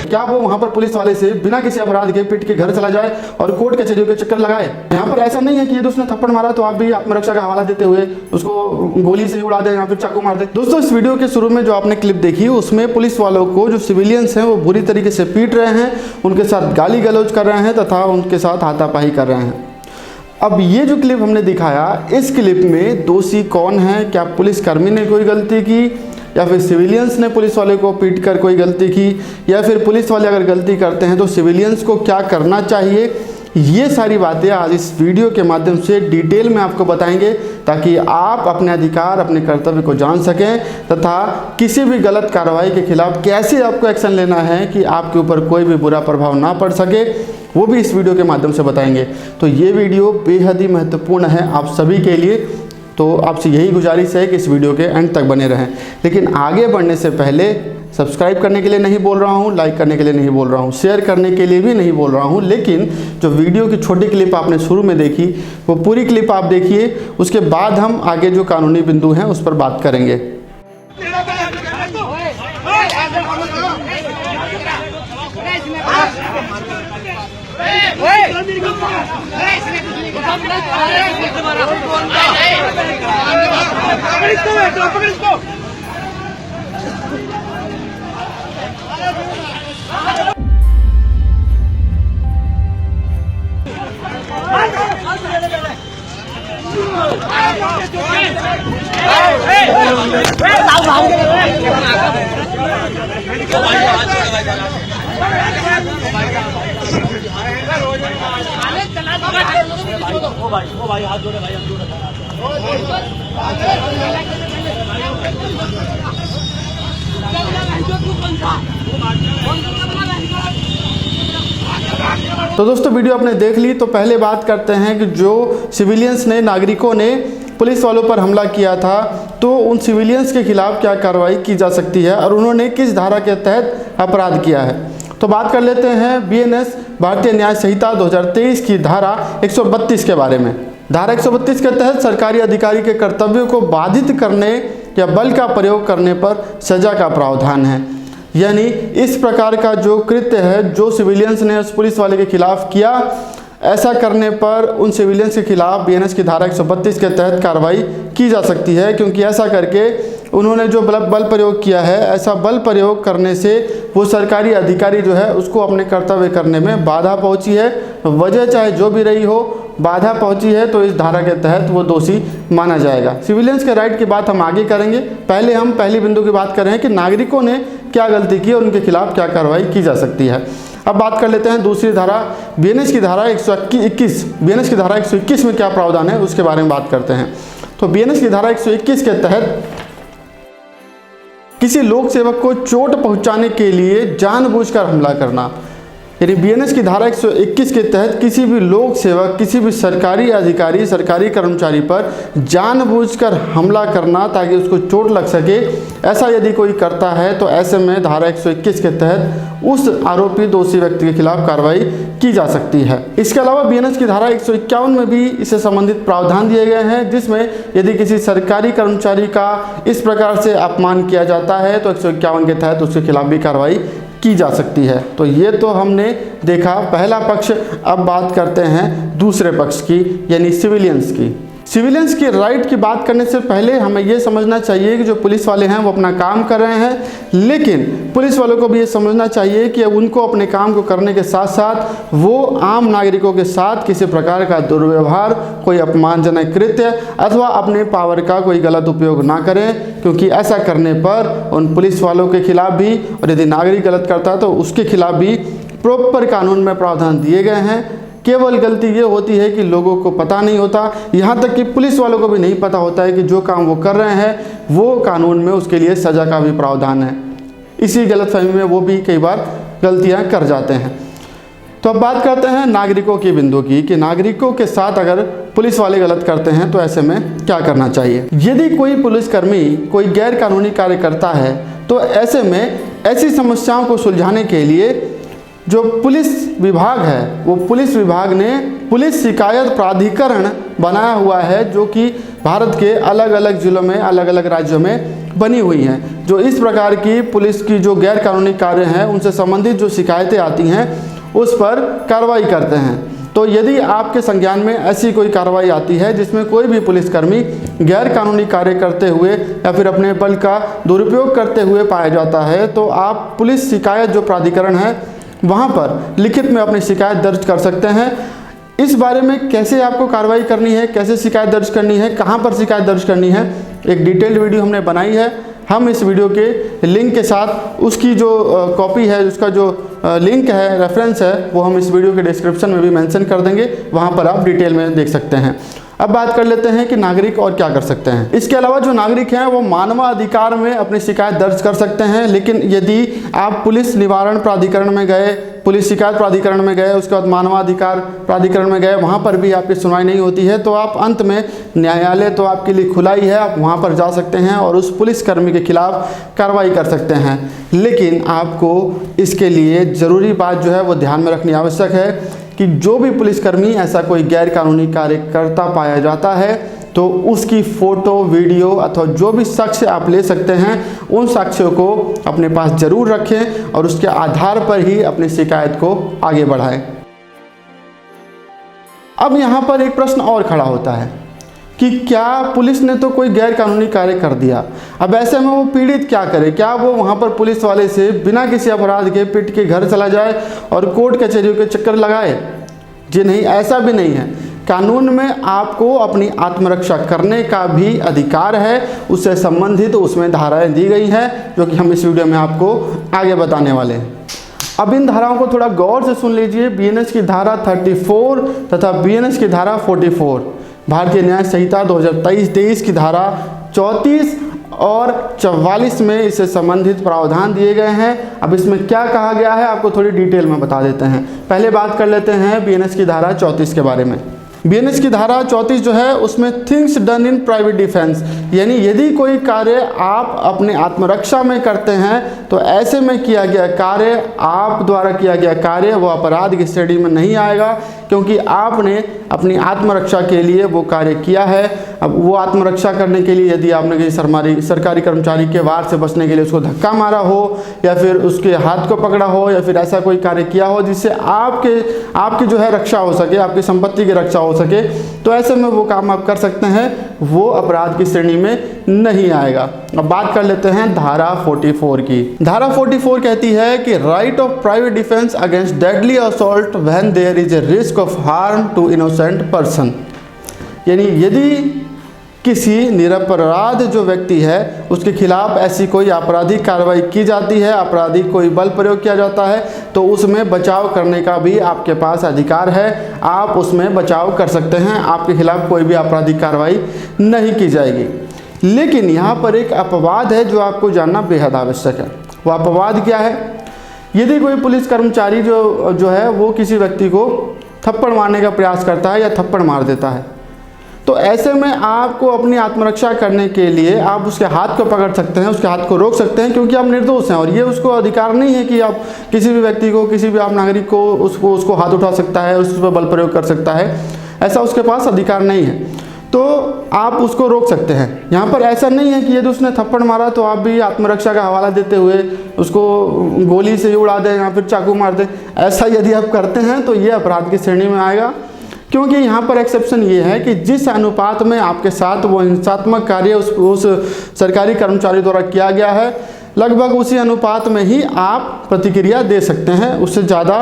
क्या वो वहाँ पर पुलिस वाले से बिना किसी अपराध के पिट के घर चला जाए और कोर्ट कचहरियों के चक्कर लगाए? यहाँ पर ऐसा नहीं है कि यदि उसने थप्पड़ मारा तो आप भी आत्मरक्षा का हवाला देते हुए उसको गोली से उड़ा दे या फिर चाकू मार दे। दोस्तों, इस वीडियो के शुरू में जो आपने क्लिप देखी उसमें पुलिस वालों को जो सिविलियंस हैं वो बुरी तरीके से पीट रहे हैं, उनके साथ गाली गलौज कर रहे हैं तथा उनके साथ हाथापाई कर रहे हैं। अब ये जो क्लिप हमने दिखाया, इस क्लिप में दोषी कौन है? क्या पुलिसकर्मी ने कोई गलती की या फिर सिविलियंस ने पुलिस वाले को पीट कर कोई गलती की, या फिर पुलिस वाले अगर गलती करते हैं तो सिविलियंस को क्या करना चाहिए? ये सारी बातें आज इस वीडियो के माध्यम से डिटेल में आपको बताएंगे ताकि आप अपने अधिकार, अपने कर्तव्य को जान सकें तथा किसी भी गलत कार्रवाई के खिलाफ कैसे आपको एक्शन लेना है कि आपके ऊपर कोई भी बुरा प्रभाव ना पड़ सके, वो भी इस वीडियो के माध्यम से बताएंगे। तो ये वीडियो बेहद ही महत्वपूर्ण है आप सभी के लिए, तो आपसे यही गुजारिश है कि इस वीडियो के एंड तक बने रहें। लेकिन आगे बढ़ने से पहले सब्सक्राइब करने के लिए नहीं बोल रहा हूँ, लाइक करने के लिए नहीं बोल रहा हूँ, शेयर करने के लिए भी नहीं बोल रहा हूँ, लेकिन जो वीडियो की छोटी क्लिप आपने शुरू में देखी वो पूरी क्लिप आप देखिए, उसके बाद हम आगे जो कानूनी बिंदु हैं उस पर बात करेंगे। ओ भाई हाथ जोड़े भाई, हम जोड़े तो दोस्तों, वीडियो आपने देख ली, तो पहले बात करते हैं कि जो सिविलियंस ने, नागरिकों ने पुलिस वालों पर हमला किया था तो उन सिविलियंस के खिलाफ क्या कार्रवाई की जा सकती है और उन्होंने किस धारा के तहत अपराध किया है। तो बात कर लेते हैं BNS भारतीय न्याय संहिता 2023 की धारा 132 के बारे में। धारा 132 के तहत सरकारी अधिकारी के कर्तव्यों को बाधित करने या बल का प्रयोग करने पर सजा का प्रावधान है। यानी इस प्रकार का जो कृत्य है जो सिविलियंस ने उस पुलिस वाले के खिलाफ किया, ऐसा करने पर उन सिविलियंस के खिलाफ BNS की धारा 132 के तहत कार्रवाई की जा सकती है, क्योंकि ऐसा करके उन्होंने जो बल प्रयोग किया है, ऐसा बल प्रयोग करने से वो सरकारी अधिकारी जो है उसको अपने कर्तव्य करने में बाधा पहुंची है। वजह चाहे जो भी रही हो, बाधा पहुंची है तो इस धारा के तहत वो दोषी माना जाएगा। सिविलियंस के राइट की बात हम आगे करेंगे, पहले हम पहली बिंदु की बात कर रहे हैं कि नागरिकों ने क्या गलती की और उनके खिलाफ क्या कार्रवाई की जा सकती है। अब बात कर लेते हैं दूसरी धारा, BNS की धारा 121। BNS की धारा 121 में क्या प्रावधान है उसके बारे में बात करते हैं। तो BNS की धारा 121 के तहत किसी लोक सेवक को चोट पहुंचाने के लिए जानबूझकर हमला करना, यानी BNS की धारा 121 के तहत किसी भी लोक सेवक, किसी भी सरकारी अधिकारी, सरकारी कर्मचारी पर जानबूझकर हमला करना ताकि उसको चोट लग सके, ऐसा यदि कोई करता है तो ऐसे में धारा 121 के तहत उस आरोपी दोषी व्यक्ति के खिलाफ कार्रवाई की जा सकती है। इसके अलावा BNS की धारा 151 में भी इससे संबंधित प्रावधान दिए गए हैं, जिसमें यदि किसी सरकारी कर्मचारी का इस प्रकार से अपमान किया जाता है तो 151 के तहत उसके खिलाफ भी कार्रवाई की जा सकती है। तो ये तो हमने देखा पहला पक्ष। अब बात करते हैं दूसरे पक्ष की, यानी सिविलियंस की। सिविलियंस की राइट की बात करने से पहले हमें ये समझना चाहिए कि जो पुलिस वाले हैं वो अपना काम कर रहे हैं, लेकिन पुलिस वालों को भी ये समझना चाहिए कि उनको अपने काम को करने के साथ साथ वो आम नागरिकों के साथ किसी प्रकार का दुर्व्यवहार, कोई अपमानजनक कृत्य अथवा अपने पावर का कोई गलत उपयोग ना करें, क्योंकि ऐसा करने पर उन पुलिस वालों के खिलाफ भी, और यदि नागरिक गलत करता है तो उसके खिलाफ भी प्रॉपर कानून में प्रावधान दिए गए हैं। केवल गलती ये होती है कि लोगों को पता नहीं होता, यहाँ तक कि पुलिस वालों को भी नहीं पता होता है कि जो काम वो कर रहे हैं वो कानून में उसके लिए सज़ा का भी प्रावधान है। इसी गलतफहमी में वो भी कई बार गलतियाँ कर जाते हैं। तो अब बात करते हैं नागरिकों की बिंदु की, कि नागरिकों के साथ अगर पुलिस वाले गलत करते हैं तो ऐसे में क्या करना चाहिए। यदि कोई पुलिसकर्मी कोई गैर कानूनी कार्य करता है तो ऐसे में ऐसी समस्याओं को सुलझाने के लिए जो पुलिस विभाग है वो पुलिस विभाग ने पुलिस शिकायत प्राधिकरण बनाया हुआ है, जो कि भारत के अलग अलग जिलों में अलग अलग राज्यों में बनी हुई हैं, जो इस प्रकार की पुलिस की जो गैर कानूनी कार्य हैं उनसे संबंधित जो शिकायतें आती हैं उस पर कार्रवाई करते हैं। तो यदि आपके संज्ञान में ऐसी कोई कार्रवाई आती है जिसमें कोई भी पुलिसकर्मी गैर कानूनी कार्य करते हुए या फिर अपने बल का दुरुपयोग करते हुए पाया जाता है, तो आप पुलिस शिकायत जो प्राधिकरण है वहाँ पर लिखित में अपनी शिकायत दर्ज कर सकते हैं। इस बारे में कैसे आपको कार्रवाई करनी है, कैसे शिकायत दर्ज करनी है, कहाँ पर शिकायत दर्ज करनी है, एक डिटेल्ड वीडियो हमने बनाई है। हम इस वीडियो के लिंक के साथ उसकी जो कॉपी है, उसका जो लिंक है, रेफरेंस है, वो हम इस वीडियो के डिस्क्रिप्शन में भी मेंशन कर देंगे, वहाँ पर आप डिटेल में देख सकते हैं। अब बात कर लेते हैं कि नागरिक और क्या कर सकते हैं। इसके अलावा जो नागरिक हैं वो मानवाधिकार में अपनी शिकायत दर्ज कर सकते हैं, लेकिन यदि आप पुलिस निवारण प्राधिकरण में गए, पुलिस शिकायत प्राधिकरण में गए, उसके बाद मानवाधिकार प्राधिकरण में गए, वहाँ पर भी आपकी सुनवाई नहीं होती है, तो आप अंत में न्यायालय तो आपके लिए खुला ही है, आप वहाँ पर जा सकते हैं और उस पुलिसकर्मी के खिलाफ कार्रवाई कर सकते हैं। लेकिन आपको इसके लिए ज़रूरी बात जो है वो ध्यान में रखनी आवश्यक है कि जो भी पुलिसकर्मी ऐसा कोई गैर कानूनी कार्य करता पाया जाता है तो उसकी फ़ोटो, वीडियो अथवा जो भी साक्ष्य आप ले सकते हैं उन साक्ष्यों को अपने पास ज़रूर रखें और उसके आधार पर ही अपनी शिकायत को आगे बढ़ाएं। अब यहाँ पर एक प्रश्न और खड़ा होता है कि क्या पुलिस ने तो कोई गैर कानूनी कार्य कर दिया, अब ऐसे में वो पीड़ित क्या करे? क्या वो वहाँ पर पुलिस वाले से बिना किसी अपराध के पिट के घर चला जाए और कोर्ट कचहरियों के चक्कर लगाए? जी नहीं, ऐसा भी नहीं है। कानून में आपको अपनी आत्मरक्षा करने का भी अधिकार है, उससे संबंधित उसमें धाराएं दी गई हैं जो कि हम इस वीडियो में आपको आगे बताने वाले हैं। अब इन धाराओं को थोड़ा गौर से सुन लीजिए। बीएनएस की धारा 34 तथा बीएनएस की धारा 44, भारतीय न्याय संहिता 2023 की धारा 34 और 44 में इससे संबंधित प्रावधान दिए गए हैं। अब इसमें क्या कहा गया है आपको थोड़ी डिटेल में बता देते हैं। पहले बात कर लेते हैं बीएनएस की धारा 34 के बारे में। बीएनएस की धारा 34 जो है उसमें things done in private defence, यानी यदि कोई कार्य आप अपने आत्मरक्षा में करते हैं तो ऐसे में किया गया कार्य, आप द्वारा किया गया कार्य वो अपराध की श्रेणी में नहीं आएगा, क्योंकि आपने अपनी आत्मरक्षा के लिए वो कार्य किया है। अब वो आत्मरक्षा करने के लिए यदि आपने किसी सरकारी कर्मचारी के वार से बचने के लिए उसको धक्का मारा हो या फिर उसके हाथ को पकड़ा हो या फिर ऐसा कोई कार्य किया हो जिससे आपकी जो है रक्षा हो सके, आपकी संपत्ति की रक्षा हो सके, तो ऐसे में वो काम आप कर सकते हैं, वो अपराध की श्रेणी में नहीं आएगा। अब बात कर लेते हैं धारा 44 की। धारा 44 कहती है कि right of private defence against deadly assault when there is a risk of harm to innocent person, यानी यदि किसी निरपराध जो व्यक्ति है उसके खिलाफ ऐसी कोई आपराधिक कार्रवाई की जाती है, आपराधिक कोई बल प्रयोग किया जाता है, तो उसमें बचाव करने का भी आपके पास अधिकार है, आप उसमें बचाव कर सकते हैं, आपके खिलाफ कोई भी आपराधिक कार्रवाई नहीं की जाएगी। लेकिन यहाँ पर एक अपवाद है जो आपको जानना बेहद आवश्यक है। वो अपवाद क्या है? यदि कोई पुलिस कर्मचारी जो है वो किसी व्यक्ति को थप्पड़ मारने का प्रयास करता है या थप्पड़ मार देता है, तो ऐसे में आपको अपनी आत्मरक्षा करने के लिए आप उसके हाथ को पकड़ सकते हैं, उसके हाथ को रोक सकते हैं, क्योंकि आप निर्दोष हैं और ये उसको अधिकार नहीं है कि आप किसी भी व्यक्ति को, किसी भी आप नागरिक को उसको हाथ उठा सकता है, उस पर बल प्रयोग कर सकता है, ऐसा उसके पास अधिकार नहीं है, तो आप उसको रोक सकते हैं। यहाँ पर ऐसा नहीं है कि यदि उसने थप्पड़ मारा तो आप भी आत्मरक्षा का हवाला देते हुए उसको गोली से उड़ा दें या फिर चाकू मार दें। ऐसा यदि आप करते हैं तो ये अपराध की श्रेणी में आएगा, क्योंकि यहाँ पर एक्सेप्शन ये है कि जिस अनुपात में आपके साथ वो हिंसात्मक कार्य उस सरकारी कर्मचारी द्वारा किया गया है, लगभग उसी अनुपात में ही आप प्रतिक्रिया दे सकते हैं, उससे ज़्यादा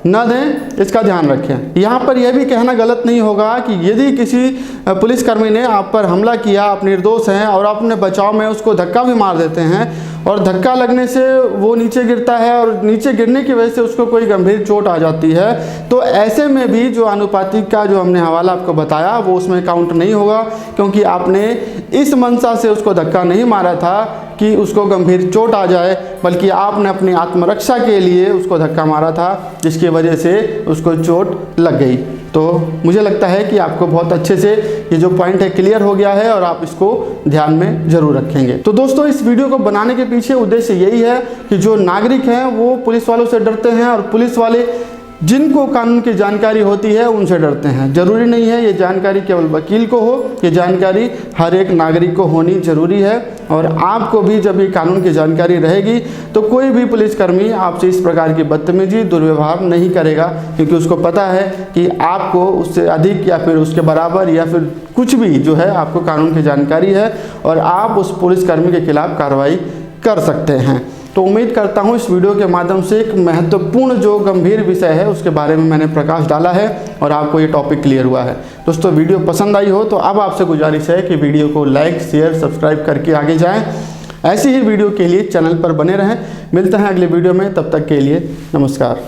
न दें, इसका ध्यान रखें। यहाँ पर यह भी कहना गलत नहीं होगा कि यदि किसी पुलिसकर्मी ने आप पर हमला किया, आप निर्दोष हैं और आप अपने बचाव में उसको धक्का भी मार देते हैं और धक्का लगने से वो नीचे गिरता है और नीचे गिरने की वजह से उसको कोई गंभीर चोट आ जाती है, तो ऐसे में भी जो आनुपातिक का जो हमने हवाला आपको बताया वो उसमें काउंट नहीं होगा, क्योंकि आपने इस मंशा से उसको धक्का नहीं मारा था कि उसको गंभीर चोट आ जाए, बल्कि आपने अपनी आत्मरक्षा के लिए उसको धक्का मारा था जिसकी वजह से उसको चोट लग गई। तो मुझे लगता है कि आपको बहुत अच्छे से ये जो पॉइंट है क्लियर हो गया है और आप इसको ध्यान में जरूर रखेंगे। तो दोस्तों, इस वीडियो को बनाने के पीछे उद्देश्य यही है कि जो नागरिक हैं वो पुलिस वालों से डरते हैं और पुलिस वाले जिनको कानून की जानकारी होती है उनसे डरते हैं। जरूरी नहीं है ये जानकारी केवल वकील को हो, ये जानकारी हर एक नागरिक को होनी जरूरी है। और आपको भी जब ये कानून की जानकारी रहेगी तो कोई भी पुलिसकर्मी आपसे इस प्रकार की बदतमीजी दुर्व्यवहार नहीं करेगा, क्योंकि उसको पता है कि आपको उससे अधिक या फिर उसके बराबर या फिर कुछ भी जो है आपको कानून की जानकारी है और आप उस पुलिसकर्मी के खिलाफ कार्रवाई कर सकते हैं। तो उम्मीद करता हूँ इस वीडियो के माध्यम से एक महत्वपूर्ण जो गंभीर विषय है उसके बारे में मैंने प्रकाश डाला है और आपको ये टॉपिक क्लियर हुआ है। दोस्तों, वीडियो पसंद आई हो तो अब आपसे गुजारिश है कि वीडियो को लाइक शेयर सब्सक्राइब करके आगे जाएं। ऐसी ही वीडियो के लिए चैनल पर बने रहें। मिलते हैं अगले वीडियो में, तब तक के लिए नमस्कार।